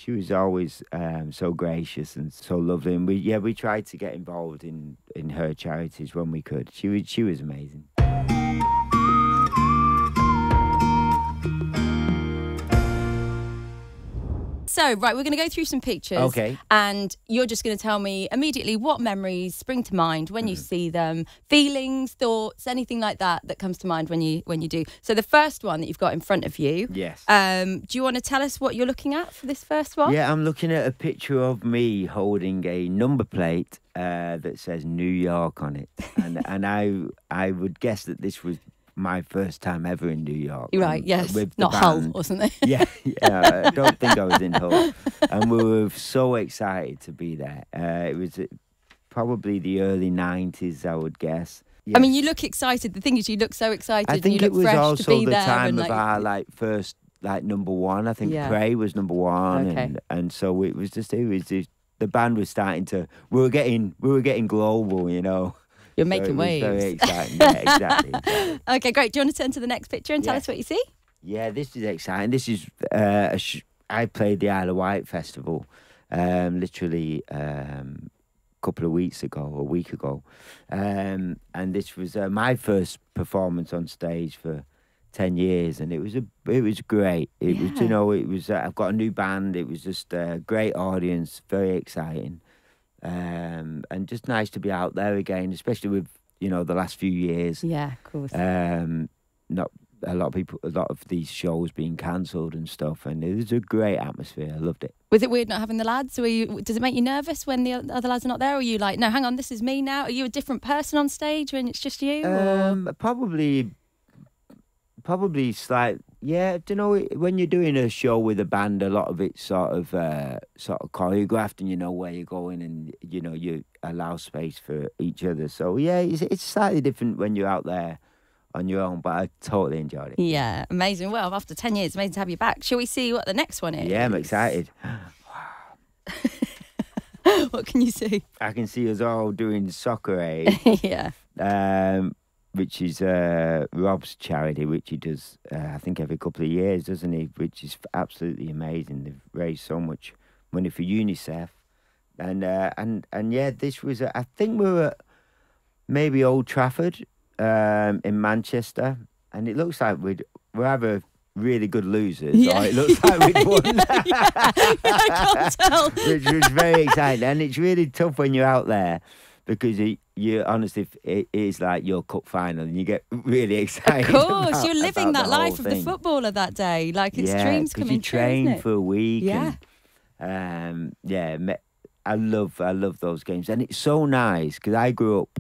She was always so gracious and so lovely. And we tried to get involved in her charities when we could. She was amazing. So, right, we're going to go through some pictures. Okay. And you're just going to tell me immediately what memories spring to mind when you see them, feelings, thoughts, anything like that comes to mind when you do. So the first one that you've got in front of you. Yes. Do you want to tell us what you're looking at for this first one? Yeah, I'm looking at a picture of me holding a number plate that says New York on it. And I would guess that this was my first time ever in New York. Right, yes. With the Not Hull, band. wasn't it? Yeah, I don't think I was in Hull. And we were so excited to be there. It was probably the early 90s, I would guess. Yes. I mean, you look excited. The thing is, you look so excited. I think and you it look was fresh also to be the there time and, of our first number one. I think Yeah. Prey was number one, Okay. and so it was just the band was starting to. We were getting global, you know. You're So making it was waves. Very exciting. Yeah, exactly. Okay, great. Do you want to turn to the next picture and tell Yeah. us what you see? Yeah, this is exciting. This is I played the Isle of Wight festival, literally a couple of weeks ago, a week ago, and this was my first performance on stage for 10 years, and it was great. It was, you Yeah. know, it was. I've got a new band. It was just a great audience, very exciting, and just nice to be out there again, especially with the last few years. Yeah, of course. Not a lot of these shows being cancelled and stuff, and it was a great atmosphere. I loved it. Was it weird not having the lads? Does it make you nervous when the other lads are not there? Or are you like, no, hang on, this is me now? Are you a different person on stage when it's just you? Or? Probably slight. Yeah, do you know, when you're doing a show with a band, a lot of it's sort of choreographed, and you know where you're going, and you allow space for each other. So yeah, it's slightly different when you're out there on your own, but I totally enjoyed it. Yeah, amazing. Well, after 10 years, amazing to have you back. Shall we see what the next one is? Yeah, I'm excited. What can you see? I can see us all doing Soccer Aid, Yeah. which is Rob's charity, which he does, I think, every couple of years, doesn't he? Which is absolutely amazing. They've raised so much money for UNICEF, and yeah, this was. I think we were at maybe Old Trafford in Manchester, and it looks like we're either really good losers, Yeah. or it looks like we'd won. I can't tell. Which was very exciting, and it's really tough when you're out there because you honestly, it is like your cup final, and you get really excited. Of course, you're about living that the whole life of the thing. footballer that day. Like, it's Yeah, dreams 'cause coming you true, train isn't it? for a week. Yeah. And, I love those games, and it's so nice because I grew up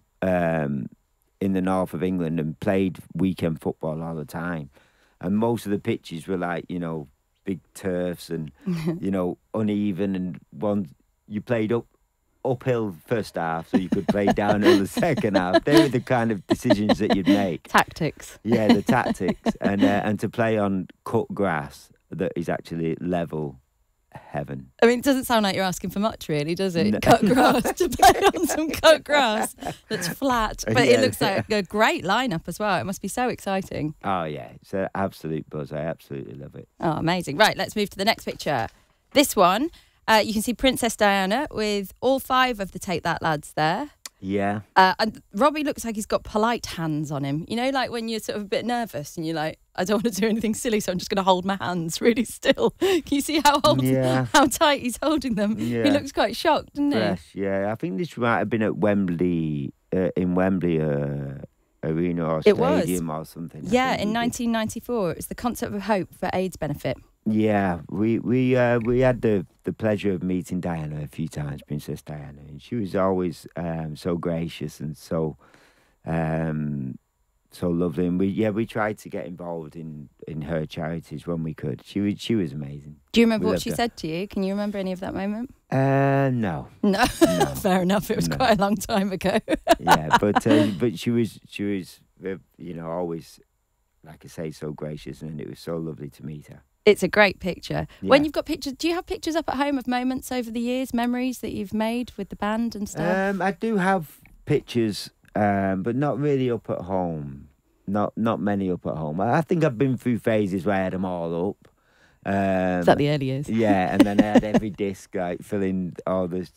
in the north of England and played weekend football all the time, and most of the pitches were like big turfs and uneven, and one you played uphill first half so you could play downhill the second half. They were the kind of decisions that you'd make. Tactics. Yeah, the tactics, and to play on cut grass that is actually level, heaven. I mean, it doesn't sound like you're asking for much, really, does it? No. Cut grass, to play on some cut grass that's flat. But Yeah. it looks like a great lineup as well. It must be so exciting. Oh yeah, it's an absolute buzz. I absolutely love it. Oh, amazing. Right, let's move to the next picture. This one, you can see Princess Diana with all 5 of the Take That lads there. Yeah. And Robbie looks like he's got polite hands on him. You know, like when you're sort of a bit nervous and you're like, I don't want to do anything silly, so I'm just going to hold my hands really still. Can you see how tight he's holding them? Yeah. He looks quite shocked, doesn't he? Fresh, yeah. I think this might have been at Wembley, in Wembley Arena or It was. Stadium or something. I Yeah, think in we did. 1994. It was the Concert of Hope for AIDS benefit. Yeah, we had the pleasure of meeting Diana a few times, Princess Diana, and she was always so gracious and so lovely. And we tried to get involved in her charities when we could. She was amazing. Do you remember We what loved she her. said to you? Can you remember any of that moment? No. No, fair enough. It was No. quite a long time ago. Yeah, but she was always, like I say, so gracious, and it was so lovely to meet her. It's a great picture. When Yeah. you've got pictures, do you have pictures up at home of moments over the years, memories that you've made with the band and stuff? I do have pictures, but not really up at home. Not many up at home. I think I've been through phases where I had them all up, Is that the early years? Yeah, and then I had every disc like filling all the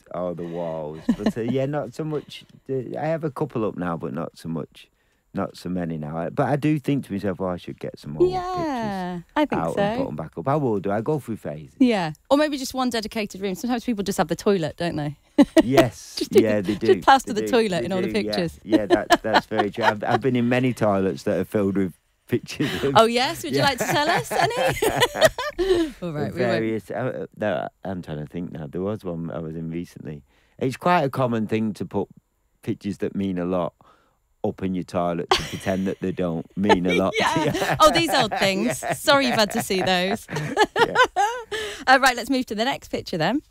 walls. But yeah, not so much. I have a couple up now, but not so much. Not so many now. But I do think to myself, I should get some more pictures I think out so. and put them back up. I will do. I go through phases. Yeah. Or maybe just one dedicated room. Sometimes people just have the toilet, don't they? Yes. They do. Just plaster they the do. toilet in all the pictures. Yeah, that's very true. I've been in many toilets that are filled with pictures. Oh, yes? Would you like to tell us any? All right. Various. I'm trying to think now. There was one I was in recently. It's quite a common thing to put pictures that mean a lot up in your toilet to pretend that they don't mean a lot. Yeah. Oh, these old things. Yeah. Sorry you've had to see those. Right, let's move to the next picture then.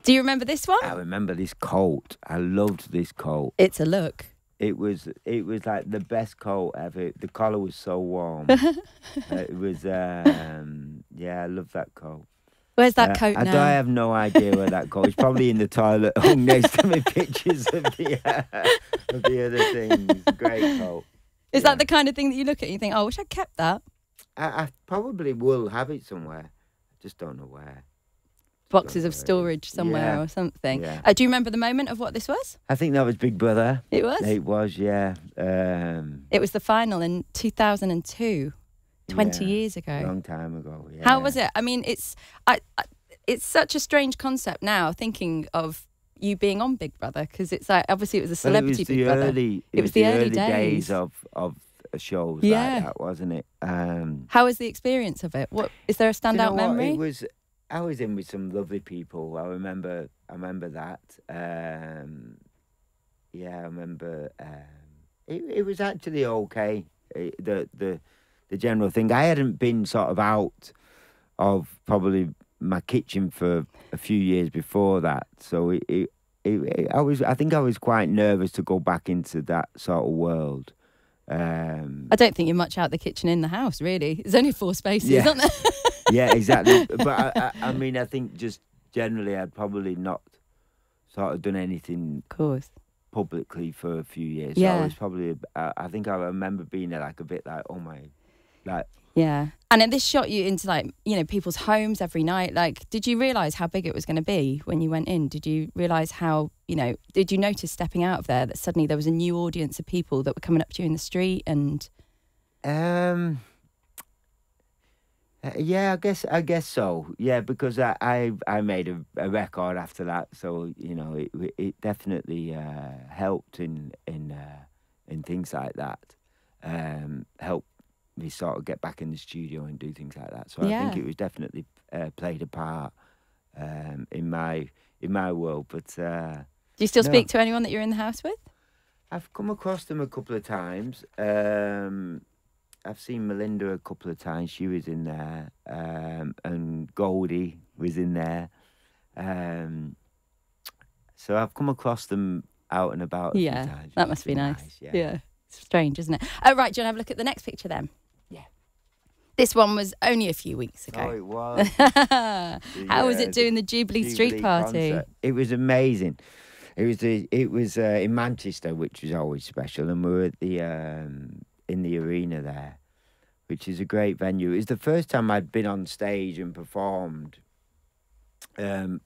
Do you remember this one? I remember this coat. I loved this coat. It's a look. It was like the best coat ever. The collar was so warm. It was, I love that coat. Where's that coat now? I have no idea where that coat is. It's probably in the toilet, hung next to me pictures of the other things. Great coat. Is that the kind of thing that you look at and you think, oh, I wish I'd kept that? I probably will have it somewhere. I just don't know where. Boxes of storage somewhere or something. Yeah. Do you remember the moment of what this was? I think that was Big Brother. It was? It was, yeah. It was the final in 2002. 20 years ago. A long time ago, yeah. How was it? I mean, it's such a strange concept now, thinking of you being on Big Brother, because it's like, obviously it was a celebrity Big Brother. It was the early days of shows like that, wasn't it? How was the experience of it? What is there a standout memory? I was in with some lovely people. I remember that. I remember it was actually okay. The general thing. I hadn't been sort of out of probably my kitchen for a few years before that, so I think I was quite nervous to go back into that sort of world. I don't think you're much out the kitchen in the house, really. There's only 4 spaces, aren't there? Yeah, exactly. But I mean, I think just generally, I'd probably not sort of done anything. Of course. Publicly for a few years. Yeah. So I was probably. I think I remember being there, like a bit like, oh my. Like, yeah. And then this shot you into, like, people's homes every night. Like, did you realise how big it was going to be when you went in? Did you realise how, did you notice stepping out of there that suddenly there was a new audience of people that were coming up to you in the street and... Yeah, I guess so. Yeah, because I made a record after that, so it definitely helped in things like that. Helped me sort of get back in the studio and do things like that. So I think it was definitely played a part in my world. But do you still speak to anyone that you're in the house with? I've come across them a couple of times. I've seen Melinda a couple of times. She was in there, and Goldie was in there. So I've come across them out and about a few times. That must be nice. Yeah. It's strange, isn't it? Oh, right, do you want to have a look at the next picture then? Yeah. This one was only a few weeks ago. Oh, it was. How was it doing the Jubilee Street Party? Concert. It was amazing. It was in Manchester, which was always special, and we were at the in the arena there, which is a great venue. It was the first time I'd been on stage and performed the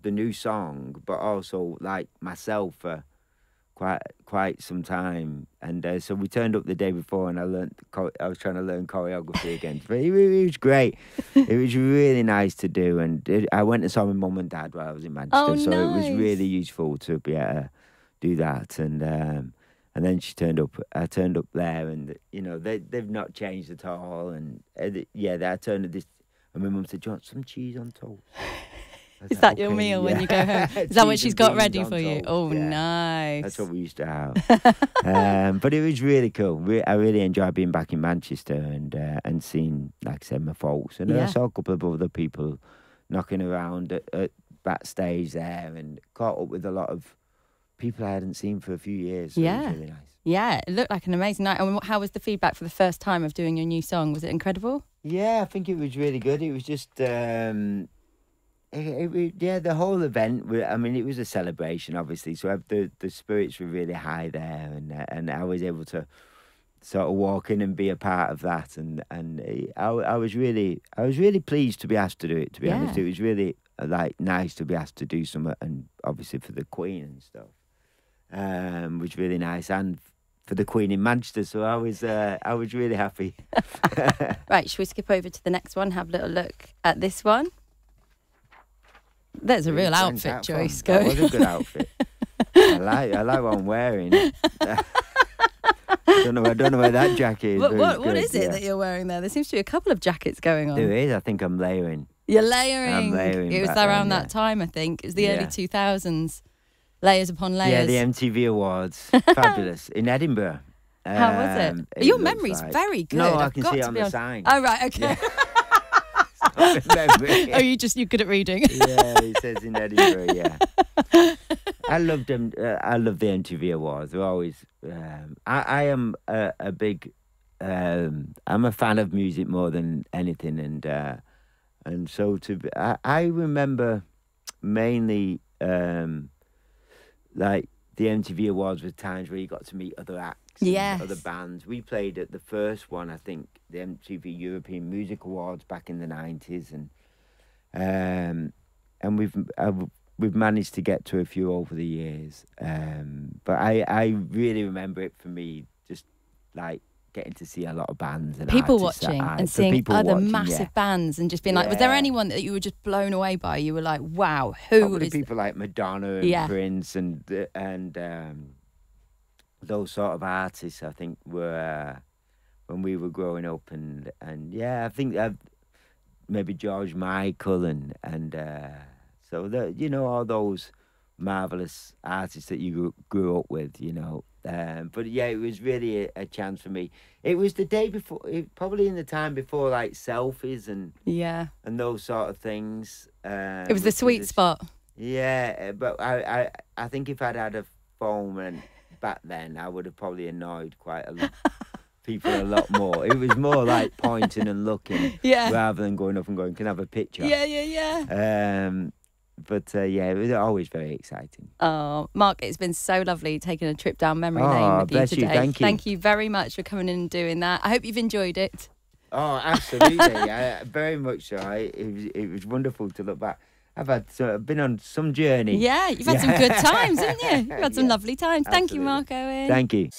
new song, but also like myself for quite some time. And so we turned up the day before, and I was trying to learn choreography again. But it was great. It was really nice to do, and I went and saw my mum and dad while I was in Manchester. Oh, so nice. It was really useful to be able to do that. And then she turned up. I turned up there, and they've not changed at all. And I turned to this, and my mum said, "Do you want some cheese on toast?" Is that your meal when you go home? Is that what she's got ready for you? Oh, nice. That's what we used to have. But it was really cool. I really enjoyed being back in Manchester and seeing, like I said, my folks. And I saw a couple of other people knocking around at backstage there, and caught up with a lot of people I hadn't seen for a few years. So it was really nice. Yeah, it looked like an amazing night. And how was the feedback for the first time of doing your new song? Was it incredible? Yeah, I think it was really good. It was just... the whole event. I mean, it was a celebration, obviously. So the spirits were really high there, and I was able to sort of walk in and be a part of that, and I was really pleased to be asked to do it. To be honest, it was really like nice to be asked to do something, and obviously for the Queen and stuff, was really nice, and for the Queen in Manchester. So I was really happy. Right, should we skip over to the next one? Have a little look at this one. There's a real outfit choice going. That was a good outfit. I like what I'm wearing. I don't know where that jacket is. What is it that you're wearing there? There seems to be a couple of jackets going on. There is. I think I'm layering. You're layering. I'm layering. It was around that time, I think. It was the early 2000s. Layers upon layers. Yeah, the MTV Awards. Fabulous. In Edinburgh. How was it? Your memory's very good. No, I can see it on the sign. Oh, right, okay. Yeah. You're good at reading. Yeah, it says in Edinburgh, yeah. I loved them. I love the MTV Awards. They're always. I am a big. I'm a fan of music more than anything, and so I remember mainly like the MTV Awards were times where you got to meet other acts. Yes. Other bands. We played at the first one, I think, the MTV European Music Awards back in the 90s, and we've managed to get to a few over the years. But I really remember it for me, just like getting to see a lot of bands and people watching and seeing other massive bands and just being like, was there anyone that you were just blown away by? You were like, wow, who is people like Madonna and Prince and those sort of artists, I think, were when we were growing up, and yeah, I think maybe George Michael and so all those marvelous artists that you grew up with, but yeah, it was really a chance for me. It was the day before, probably in the time before like selfies and those sort of things. It was the sweet spot. Yeah, but I think if I'd had a phone and back then, I would have probably annoyed quite a lot. People a lot more. It was more like pointing and looking rather than going up and going, can I have a picture? Yeah. But yeah, it was always very exciting. Oh, Mark, it's been so lovely taking a trip down memory lane with you today. Thank you very much for coming in and doing that. I hope you've enjoyed it. Oh, absolutely. Very much so. It was wonderful to look back. I've been on some journey. Yeah, you've had some good times, haven't you? You've had some lovely times. Thank you, Mark Owen. Thank you.